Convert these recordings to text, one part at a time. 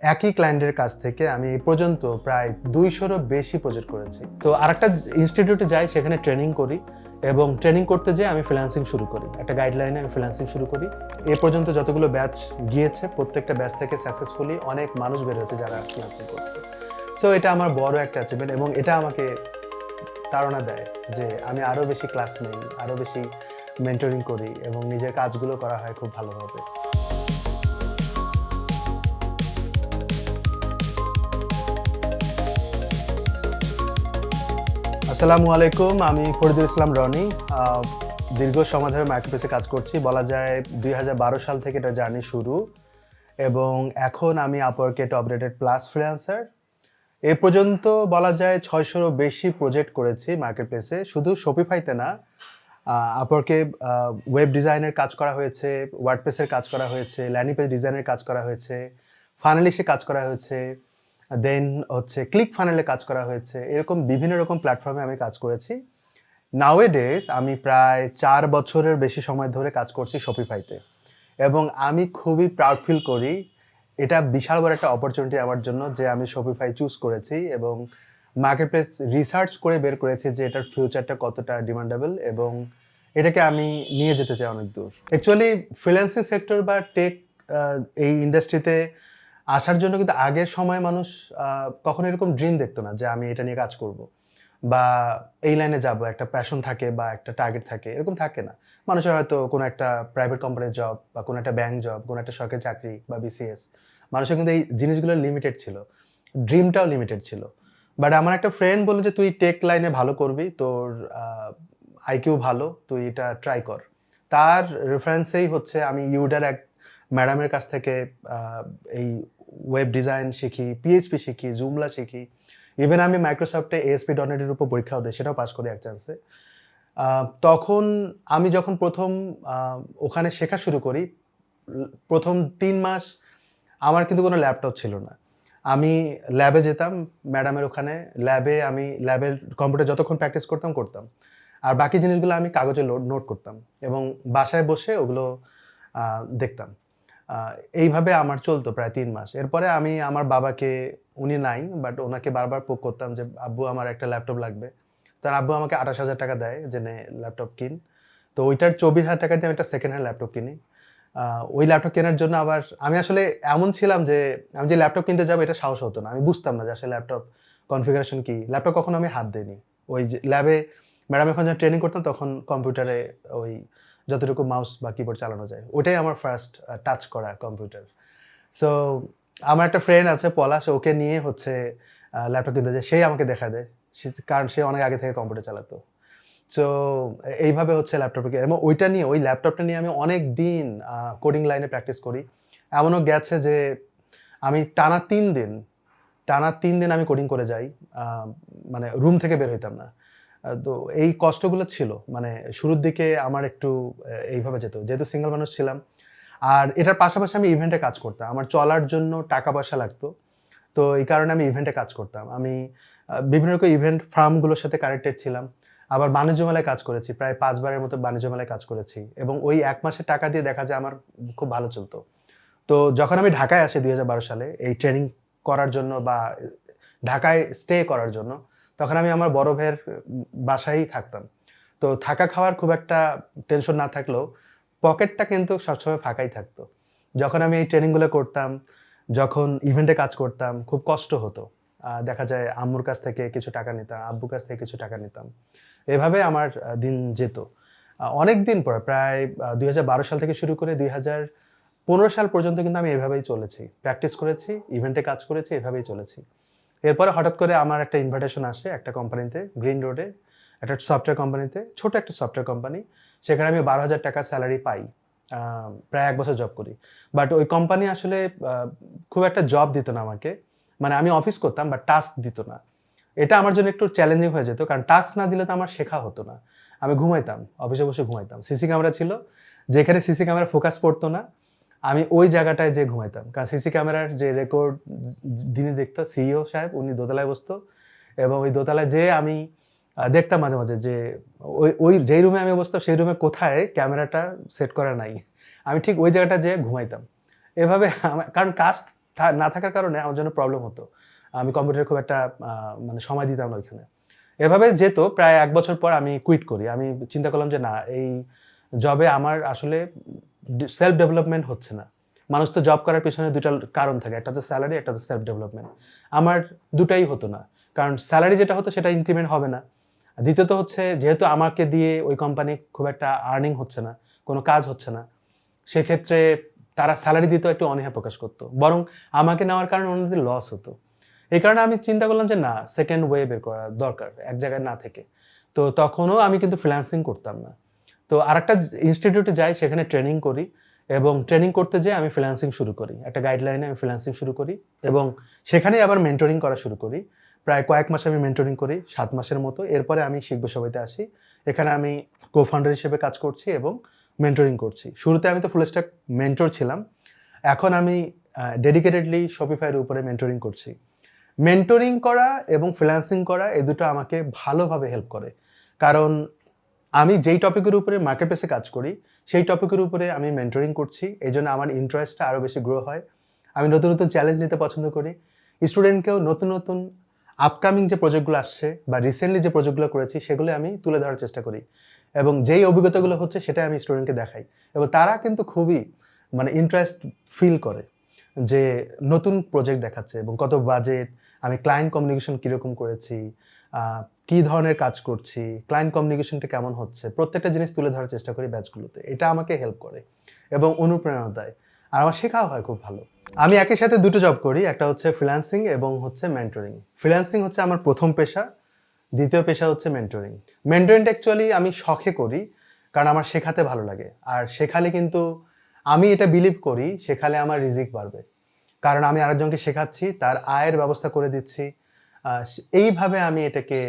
একই ক্লায়েন্টের কাছ থেকে আমি এই পর্যন্ত প্রায় 200-রও বেশি প্রজেক্ট করেছি। তো আরেকটা ইনস্টিটিউটে যাই, সেখানে ট্রেনিং করি এবং ট্রেনিং করতে যেয়ে আমি ফ্রিল্যান্সিং শুরু করি। একটা গাইডলাইনে আমি ফ্রিল্যান্সিং শুরু করি। এ পর্যন্ত যতগুলো ব্যাচ গিয়েছে প্রত্যেকটা ব্যাচ থেকে সাকসেসফুলি অনেক মানুষ বের হয়েছে যারা ফ্রিল্যান্সিং করছে। সো এটা আমার বড় একটা অ্যাচিভমেন্ট এবং এটা আমাকে তাড়না দেয় যে আমি আরও বেশি ক্লাস নেই, আরও বেশি মেন্টরিং করি এবং নিজের কাজগুলো করা হয় খুব ভালোভাবে। আসসালামু আলাইকুম, আমি ফরিদুল ইসলাম রনি। দীর্ঘ সময় ধরে মাইক্রোপ্লেসে কাজ করছি, বলা যায় 2012 সাল থেকে এটা জার্নি শুরু এবং এখন আমি আপওয়ার্কে টপ রেটেড প্লাস ফ্রিল্যান্সার। এ পর্যন্ত বলা যায় 600-রও বেশি প্রজেক্ট করেছি মার্কেটপ্লেসে, শুধু শপিফাইতে না, আপওয়ার্কে ওয়েব ডিজাইনের কাজ করা হয়েছে, ওয়ার্ডপ্রেসের কাজ করা হয়েছে, ল্যান্ডিং পেজ ডিজাইনের কাজ করা হয়েছে, ফানেলিশে কাজ করা হয়েছে, দেন হচ্ছে ক্লিক ফানেলে কাজ করা হয়েছে। এরকম বিভিন্ন রকম প্ল্যাটফর্মে আমি কাজ করেছি। নাওয়েডেজ আমি প্রায় 4 বছরের বেশি সময় ধরে কাজ করছি শপিফাইতে এবং আমি খুবই প্রাউড ফিল করি। এটা বিশাল বড় একটা অপরচুনিটি আমার জন্য যে আমি শপিফাই চুজ করেছি এবং মার্কেটপ্লেস রিসার্চ করে বের করেছি যে এটার ফিউচারটা কতটা ডিমান্ডেবল এবং এটাকে আমি নিয়ে যেতে চাই অনেক দূর। অ্যাকচুয়ালি ফ্রিল্যান্সিং সেক্টর বা টেক এই ইন্ডাস্ট্রিতে আসার জন্য কিন্তু আগের সময় মানুষ কখনো এরকম ড্রিম দেখতো না যে আমি এটা নিয়ে কাজ করব বা এই লাইনে যাব, একটা প্যাশন থাকে বা একটা টার্গেট থাকে, এরকম থাকে না। মানুষের হয়তো কোনো একটা প্রাইভেট কোম্পানির জব বা কোনো একটা ব্যাংক জব, কোনো একটা সরকারি চাকরি বা বিসিএস, মানুষের কিন্তু এই জিনিসগুলো লিমিটেড ছিল, ড্রিমটাও লিমিটেড ছিল। বাট আমার একটা ফ্রেন্ড বলল যে তুই টেক লাইনে ভালো করবি, তোর আইকিউ ভালো, তুই এটা ট্রাই কর। তার রেফারেন্সেই হচ্ছে আমি ইউডার এক ম্যাডামের কাছ থেকে এই ওয়েব ডিজাইন শিখি, পিএইচপি শিখি, জুমলা শিখি, ইভেন আমি মাইক্রোসফটে ASP.NET এর উপর পরীক্ষাও দিই, সেটাও পাস করি এক চান্সে। তখন আমি যখন প্রথম ওখানে শেখা শুরু করি, প্রথম 3 মাস আমার কিন্তু কোনো ল্যাপটপ ছিল না। আমি ল্যাবে যেতাম ম্যাডামের ওখানে, আমি ল্যাবের কম্পিউটার যতক্ষণ প্র্যাকটিস করতাম আর বাকি জিনিসগুলো আমি কাগজে নোট করতাম এবং বাসায় বসে ওগুলো দেখতাম। এইভাবে আমার চলতো প্রায় 3 মাস। এরপরে আমি আমার বাবাকে, উনি নাই বাট ওনাকে বারবার পোক করতাম যে আব্বু আমার একটা ল্যাপটপ লাগবে। তার আব্বু আমাকে 28,000 টাকা দেয় যে নে ল্যাপটপ কিন। তো ওইটার 24,000 টাকা দিয়ে আমি একটা সেকেন্ড হ্যান্ড ল্যাপটপ কিনি। ওই ল্যাপটপ কেনার জন্য আবার আমি আসলে এমন ছিলাম যে আমি যে ল্যাপটপ কিনতে যাবো এটা সাহস হতো না। আমি বুঝতাম না যে আসলে ল্যাপটপ কনফিগারেশন কি। ল্যাপটপ কখনো আমি হাত দিইনি। ওই যে ল্যাবে ম্যাডাম যখন ট্রেনিং করতাম তখন কম্পিউটারে ওই যতটুকু মাউস বা কিবোর্ড চালানো যায় ওটাই আমার ফার্স্ট টাচ করা কম্পিউটার। সো আমার একটা ফ্রেন্ড আছে পলাশ, ওকে নিয়ে হচ্ছে ল্যাপটপ কিনতে যায়, সেই আমাকে দেখা দেয়, কারণ সে অনেক আগে থেকে কম্পিউটার চালাতো। সো এইভাবে হচ্ছে ল্যাপটপে এবং ওই ল্যাপটপটা নিয়ে আমি অনেক দিন কোডিং লাইনে প্র্যাকটিস করি। এমনও গেছে যে আমি টানা 3 দিন আমি কোডিং করে যাই, মানে রুম থেকে বের হইতাম না। তো এই কষ্টগুলো ছিল, মানে শুরুর দিকে আমার একটু এইভাবে যেত, যেহেতু সিঙ্গেল মানুষ ছিলাম। আর এটার পাশাপাশি আমি ইভেন্টে কাজ করতাম, আমার চলার জন্য টাকা পয়সা লাগতো। তো এই কারণে আমি ইভেন্টে কাজ করতাম। আমি বিভিন্ন রকম ইভেন্ট ফার্মগুলোর সাথে কানেক্টেড ছিলাম। আবার বাণিজ্য মেলায় কাজ করেছি, প্রায় 5 বারের মতো বাণিজ্য মেলায় কাজ করেছি এবং ওই 1 মাসের টাকা দিয়ে দেখা যায় আমার খুব ভালো চলতো। তো যখন আমি ঢাকায় আসি 2012 সালে এই ট্রেনিং করার জন্য বা ঢাকায় স্টে করার জন্য, তখন আমি আমার বড় ভাইয়ের বাসায়ই থাকতাম। তো থাকা খাওয়ার খুব একটা টেনশন না থাকলেও পকেটটা কিন্তু সবসময় ফাঁকাই থাকতো। যখন আমি এই ট্রেনিংগুলো করতাম, যখন ইভেন্টে কাজ করতাম, খুব কষ্ট হতো। দেখা যায় আম্মুর কাছ থেকে কিছু টাকা নিতাম, আব্বুর কাছ থেকে কিছু টাকা নিতাম। এভাবে আমার দিন যেত। অনেক দিন পরে প্রায় 2012 সাল থেকে শুরু করে 2015 সাল পর্যন্ত কিন্তু আমি এভাবেই চলেছি। প্র্যাকটিস করেছি, ইভেন্টে কাজ করেছি, এভাবেই চলেছি। এরপরে হঠাৎ করে আমার একটা ইনভাইটেশন আসে একটা কোম্পানিতে, গ্রিন রোডে একটা সফটওয়্যার কোম্পানিতে, ছোট একটা সফটওয়্যার কোম্পানি। সেখানে আমি 12,000 টাকা স্যালারি পাই। প্রায় 1 বছর জব করি। বাট ওই কোম্পানি আসলে খুব একটা জব দিত না আমাকে। মানে আমি অফিস করতাম বাট টাস্ক দিত না। এটা আমার জন্য একটু চ্যালেঞ্জিং হয়ে যেত, কারণ টাস্ক না দিলে তো আমার শেখা হতো না। আমি ঘুমাইতাম, অফিসে বসে ঘুমাইতাম। সিসি ক্যামেরা ছিল, যেখানে সিসি ক্যামেরা ফোকাস পড়তো না, আমি ওই জায়গাটায় যেয়ে ঘুমাইতাম। কারণ সিসি ক্যামেরার যে রেকর্ড যিনি দেখতো, সিইও সাহেব, উনি দোতলায় বসতো এবং ওই দোতলায় যেয়ে আমি দেখতাম মাঝে মাঝে যে ওই যেই রুমে আমি বসতাম সেই রুমে কোথায় ক্যামেরাটা সেট করা নাই। আমি ঠিক ওই জায়গাটা যেয়ে ঘুমাইতাম। এভাবে কারণ কাজ না থাকার কারণে আমার জন্য প্রবলেম হতো। আমি কম্পিউটারে খুব একটা মানে সময় দিতাম না ওইখানে। এভাবে যেত প্রায় ১ বছর পর আমি কুইট করি। আমি চিন্তা করলাম যে না, এই জবে আমার আসলে সেলফ ডেভেলপমেন্ট হচ্ছে না। মানুষ তো জব করার পেছনে ২ টা কারণ থাকে। একটা হচ্ছে স্যালারি, একটা হচ্ছে সেলফ ডেভেলপমেন্ট। আমার ২ টাই হতো না। কারণ স্যালারি যেটা হতো সেটা ইনক্রিমেন্ট হবে না। দ্বিতীয়ত হচ্ছে যেহেতু আমাকে দিয়ে ওই কোম্পানি খুব একটা আর্নিং হচ্ছে না, কোনো কাজ হচ্ছে না। সেক্ষেত্রে তারা স্যালারি দিতেও একটু অনীহা প্রকাশ করত। বরং আমাকে নেওয়ার কারণে অন্যদের লস হতো। এই কারণে আমি চিন্তা করলাম যে না, সেকেন্ড ওয়ে বের করা দরকার এক জায়গায় না থেকে। তো তখনও আমি কিন্তু ফ্রিল্যান্সিং করতাম না। তো আরেকটা ইনস্টিটিউটে যাই, সেখানে ট্রেনিং করি এবং ট্রেনিং করতে যেয়ে আমি ফ্রিল্যান্সিং শুরু করি। একটা গাইডলাইনে আমি ফ্রিল্যান্সিং শুরু করি এবং সেখানেই আবার মেন্টরিং করা শুরু করি। প্রায় কয়েক মাস আমি মেন্টরিং করি, ৭ মাসের মতো। এরপরে আমি শিখবো সবাইতে আসি। এখানে আমি কো-ফাউন্ডার হিসেবে কাজ করছি এবং মেন্টরিং করছি। শুরুতে আমি তো ফুল স্ট্যাক মেন্টর ছিলাম। এখন আমি ডেডিকেটেডলি শপিফাইয়ের উপরে মেন্টরিং করছি। মেন্টরিং করা এবং ফ্রিল্যান্সিং করা এই দুটো আমাকে ভালোভাবে হেল্প করে। কারণ আমি যেই টপিকের উপরে মার্কেটপ্লেসে কাজ করি, সেই টপিকের উপরে আমি মেন্টরিং করছি। এজন্য আমার ইন্টারেস্টটা আরও বেশি গ্রো হয়। আমি নতুন, নতুন চ্যালেঞ্জ নিতে পছন্দ করি। স্টুডেন্টকেও নতুন, নতুন আপকামিং যে প্রজেক্টগুলো আসছে বা রিসেন্টলি যে প্রজেক্টগুলো করেছি, সেগুলো আমি তুলে ধরার চেষ্টা করি। এবং যেই অভিজ্ঞতাগুলো হচ্ছে সেটাই আমি স্টুডেন্টকে দেখাই। এবং তারা কিন্তু খুবই মানে ইন্টারেস্ট ফিল করে যে নতুন প্রজেক্ট দেখাচ্ছে এবং কত বাজেট, আমি ক্লায়েন্ট কমিউনিকেশন কীরকম করেছি, কী ধরনের কাজ করছি, ক্লায়েন্ট কমিউনিকেশনটা কেমন হচ্ছে, প্রত্যেকটা জিনিস তুলে ধরার চেষ্টা করি ব্যাচগুলোতে। এটা আমাকে হেল্প করে এবং অনুপ্রেরণা দেয়। আর আমার শেখাও হয় খুব ভালো। আমি একই সাথে ২ টো জব করি। একটা হচ্ছে ফ্রিল্যান্সিং এবং হচ্ছে মেন্টরিং। ফ্রিল্যান্সিং হচ্ছে আমার প্রথম পেশা, দ্বিতীয় পেশা হচ্ছে মেন্টরিং। মেন্টরিংটা অ্যাকচুয়ালি আমি শখে করি, কারণ আমার শেখাতে ভালো লাগে। আর শেখালে কিন্তু আমি এটা বিলিভ করি, শেখালে আমার রিজিক বাড়বে। কারণ আমি আরেকজনকে শেখাচ্ছি, তার আয়ের ব্যবস্থা করে দিচ্ছি। এইভাবে আমি এটাকে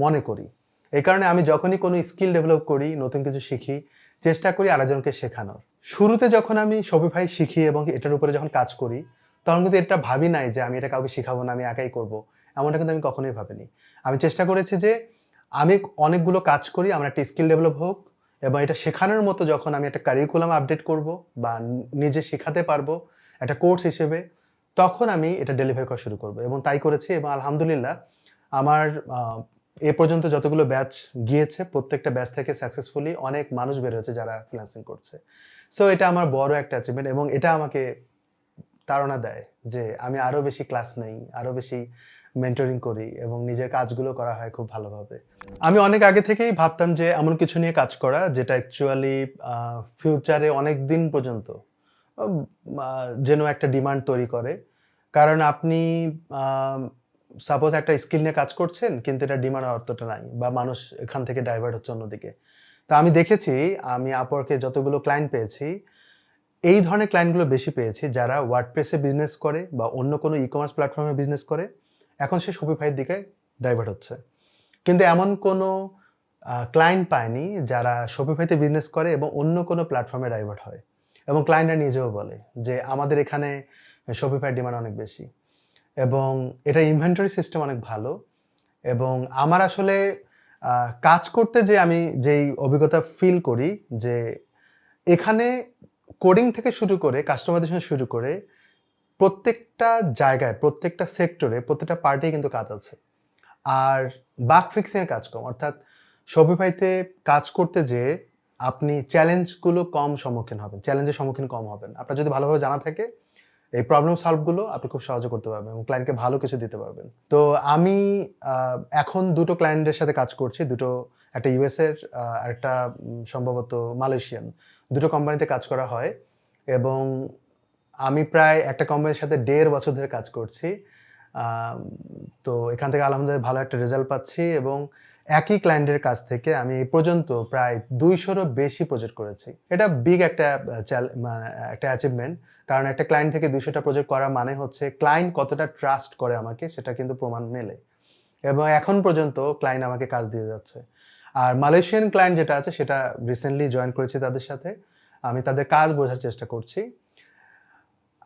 মনে করি। এই কারণে আমি যখনই কোনো স্কিল ডেভেলপ করি, নতুন কিছু শিখি, চেষ্টা করি আরেকজনকে শেখানোর। শুরুতে যখন আমি শপিফাই শিখি এবং এটার উপরে যখন কাজ করি, তখন কিন্তু এটা ভাবি নাই যে আমি এটা কাউকে শিখাবো না, আমি একাই করব। এমনটা কিন্তু আমি কখনোই ভাবিনি। আমি চেষ্টা করেছি যে আমি অনেকগুলো কাজ করি, আমার একটা স্কিল ডেভেলপ হোক এবং এটা শেখানোর মতো যখন আমি একটা কারিকুলাম আপডেট করব বা নিজে শেখাতে পারবো একটা কোর্স হিসেবে, তখন আমি এটা ডেলিভার করা শুরু করব। এবং তাই করেছি এবং আলহামদুলিল্লাহ আমার এ পর্যন্ত যতগুলো ব্যাচ গিয়েছে, প্রত্যেকটা ব্যাচ থেকে সাকসেসফুলি অনেক মানুষ বের হয়েছে যারা ফ্রিল্যান্সিং করছে। সো এটা আমার বড় একটা অ্যাচিভমেন্ট এবং এটা আমাকে তাড়না দেয় যে আমি আরও বেশি ক্লাস নেই, আরও বেশি মেন্টরিং করি এবং নিজের কাজগুলো করা হয় খুব ভালোভাবে। আমি অনেক আগে থেকেই ভাবতাম যে এমন কিছু নিয়ে কাজ করা যেটা অ্যাকচুয়ালি ফিউচারে অনেক দিন পর্যন্ত যেন একটা ডিমান্ড তৈরি করে। কারণ আপনি সাপোজ একটা স্কিল নিয়ে কাজ করছেন, কিন্তু এটা ডিমান্ড অতটা নাই বা মানুষ এখান থেকে ডাইভার্ট হচ্ছে অন্যদিকে। তো আমি দেখেছি, আমি আপওয়ার্কে যতগুলো ক্লায়েন্ট পেয়েছি, এই ধরনের ক্লায়েন্টগুলো বেশি পেয়েছি যারা ওয়ার্ডপ্রেসে বিজনেস করে বা অন্য কোনো ই-কমার্স প্ল্যাটফর্মে বিজনেস করে, এখন সে শপিফাইয়ের দিকে ডাইভার্ট হচ্ছে। কিন্তু এমন কোনো ক্লায়েন্ট পায়নি যারা শপিফাইতে বিজনেস করে এবং অন্য কোনো প্ল্যাটফর্মে ডাইভার্ট হয়। এবং ক্লায়েন্টরা নিজেও বলে যে আমাদের এখানে শপিফাইয়ের ডিমান্ড অনেক বেশি এবং এটার ইনভেন্টরি সিস্টেম অনেক ভালো। এবং আমার আসলে কাজ করতে যে আমি যেই অভিজ্ঞতা ফিল করি যে এখানে কোডিং থেকে শুরু করে কাস্টমারদের সঙ্গে শুরু করে প্রত্যেকটা জায়গায়, প্রত্যেকটা সেক্টরে, প্রত্যেকটা পার্টি কিন্তু কাজ আছে। আর বাগ ফিক্সিংয়ের কাজ কম। অর্থাৎ শপিফাইতে কাজ করতে যেয়ে আপনি চ্যালেঞ্জগুলো কম সম্মুখীন হবেন, চ্যালেঞ্জের সম্মুখীন কম হবেন। আপনার যদি ভালোভাবে জানা থাকে, এই প্রবলেম সলভগুলো আপনি খুব সহজে করতে পারবেন এবং ক্লায়েন্টকে ভালো কিছু দিতে পারবেন। তো আমি এখন ২ টো ক্লায়েন্টের সাথে কাজ করছি। একটা ইউএসের আরেকটা সম্ভবত মালয়েশিয়ান। ২ টো কোম্পানিতে কাজ করা হয় এবং আমি প্রায় একটা কোম্পানির সাথে ১.৫ বছর ধরে কাজ করছি। তো এখান থেকে আলহামদুলিল্লাহ ভালো একটা রেজাল্ট পাচ্ছি এবং একই ক্লায়েন্টের কাছ থেকে আমি এই পর্যন্ত প্রায় ২০০-রও বেশি প্রজেক্ট করেছি। এটা বিগ একটা একটা অ্যাচিভমেন্ট। কারণ একটা ক্লায়েন্ট থেকে ২০০টা প্রজেক্ট করা মানে হচ্ছে ক্লায়েন্ট কতটা ট্রাস্ট করে আমাকে, সেটা কিন্তু প্রমাণ মেলে। এবং এখন পর্যন্ত ক্লায়েন্ট আমাকে কাজ দিয়ে যাচ্ছে। আর মালয়েশিয়ান ক্লায়েন্ট যেটা আছে, সেটা রিসেন্টলি জয়েন করেছি তাদের সাথে। আমি তাদের কাজ বোঝার চেষ্টা করছি।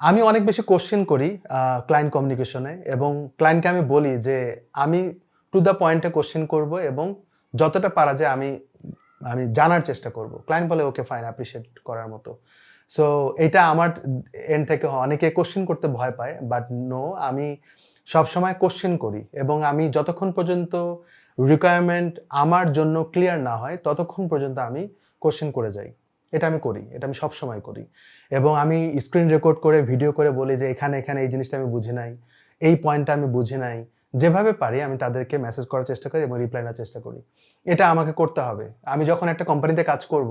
আমি অনেক বেশি কোশ্চেন করি ক্লায়েন্ট কমিউনিকেশনে এবং ক্লায়েন্টকে আমি বলি যে আমি টু দ্য পয়েন্টে কোশ্চেন করব এবং যতটা পারা যায় আমি জানার চেষ্টা করব। ক্লায়েন্ট বলে ওকে ফাইন, অ্যাপ্রিশিয়েট করার মতো। সো এটা আমার এন্ড থেকে অনেকে কোশ্চেন করতে ভয় পায়, বাট নো, আমি সবসময় কোশ্চেন করি এবং আমি যতক্ষণ পর্যন্ত রিকোয়ারমেন্ট আমার জন্য ক্লিয়ার না হয় ততক্ষণ পর্যন্ত আমি কোশ্চেন করে যাই। এটা আমি করি, এটা আমি সবসময় করি এবং আমি স্ক্রিন রেকর্ড করে ভিডিও করে বলি যে এখানে এখানে এই জিনিসটা আমি বুঝি নাই, এই পয়েন্টটা আমি বুঝি নাই। যেভাবে পারি আমি তাদেরকে মেসেজ করার চেষ্টা করি এবং রিপ্লাই নেওয়ার চেষ্টা করি। এটা আমাকে করতে হবে। আমি যখন একটা কোম্পানিতে কাজ করব,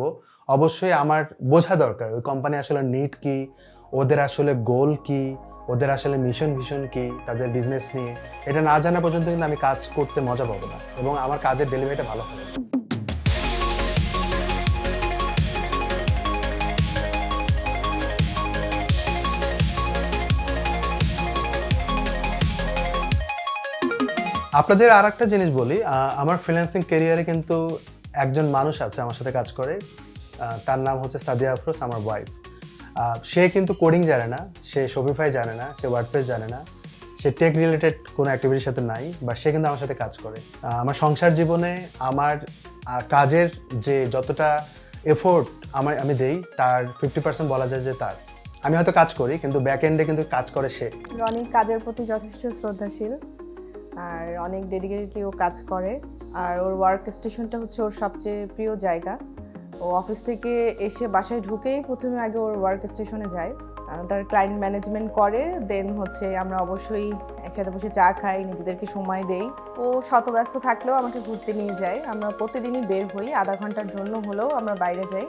অবশ্যই আমার বোঝা দরকার ওই কোম্পানি আসলে নিড কি, ওদের আসলে গোল কি, ওদের আসলে মিশন ভিশন কি তাদের বিজনেস নিয়ে। এটা না জানা পর্যন্ত কিন্তু আমি কাজ করতে মজা পাবো না এবং আমার কাজের ডেলিভারিটা ভালো হবে না। আপনাদের আর একটা জিনিস বলি, আমার ফ্রিল্যান্সিং ক্যারিয়ারে কিন্তু একজন মানুষ আছে আমার সাথে কাজ করে, তার নাম হচ্ছে সাদিয়া আফরোজ, আমার ওয়াইফ। সে কিন্তু কোডিং জানে না, সে শপিফাই জানে না, সে ওয়ার্ডপ্রেস জানে না, সে টেক রিলেটেড কোনো অ্যাক্টিভিটির সাথে নাই, বা সে কিন্তু আমার সাথে কাজ করে। আমার সংসার জীবনে আমার কাজের যে যতটা এফোর্ট আমি দেই তার 50% বলা যায় যে তার। আমি হয়তো কাজ করি কিন্তু ব্যাক এন্ডে কিন্তু কাজ করে সে। রনির কাজের প্রতি যথেষ্ট শ্রদ্ধাশীল আর অনেক ডেডিকেটেডলি ও কাজ করে। আর ওর ওয়ার্ক স্টেশনটা হচ্ছে ওর সবচেয়ে প্রিয় জায়গা। ও অফিস থেকে এসে বাসায় ঢুকেই প্রথমে আগে ওর ওয়ার্ক স্টেশনে যায়, তার ক্লায়েন্ট ম্যানেজমেন্ট করে, দেন হচ্ছে আমরা অবশ্যই একসাথে বসে চা খাই, নিজেদেরকে সময় দেই। ও শতব্যস্ত থাকলেও আমাকে ঘুরতে নিয়ে যায়, আমরা প্রতিদিনই বের হই, আধা ঘন্টার জন্য হলেও আমরা বাইরে যাই।